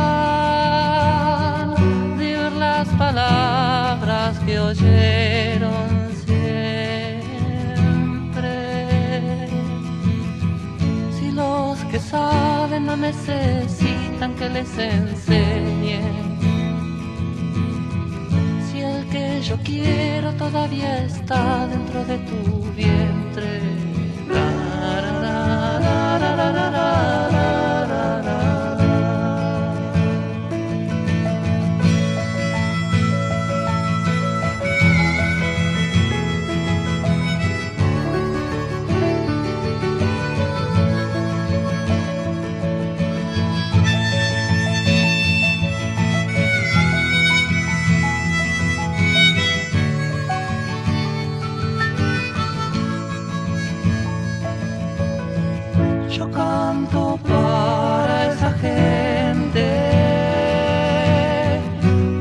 cansan de oír las palabras que oyeron siempre. Si los que saben no necesitan que les enseñen, si el que yo quiero todavía está dentro de tu vientre. Yo canto para esa gente,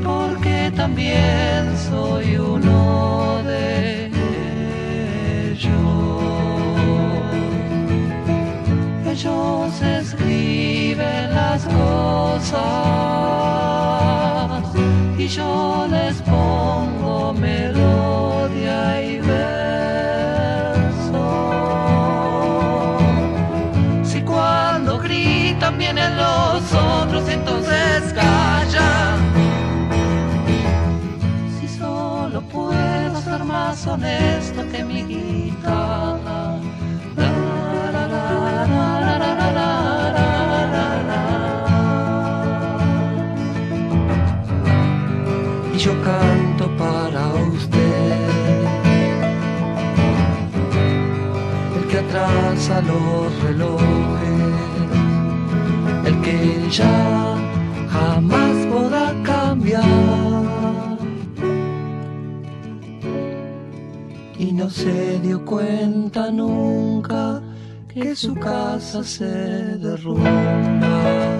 porque también soy uno de ellos. Ellos escriben las cosas y yo les pongo melodía y verso. Gritan, vienen los otros, entonces callan. Si solo puedo ser más honesto que mi guitarra. Y yo canto para usted, el que atrasa los relojes, el que ya jamás podrá cambiar y no se dio cuenta nunca que su casa se derrumba.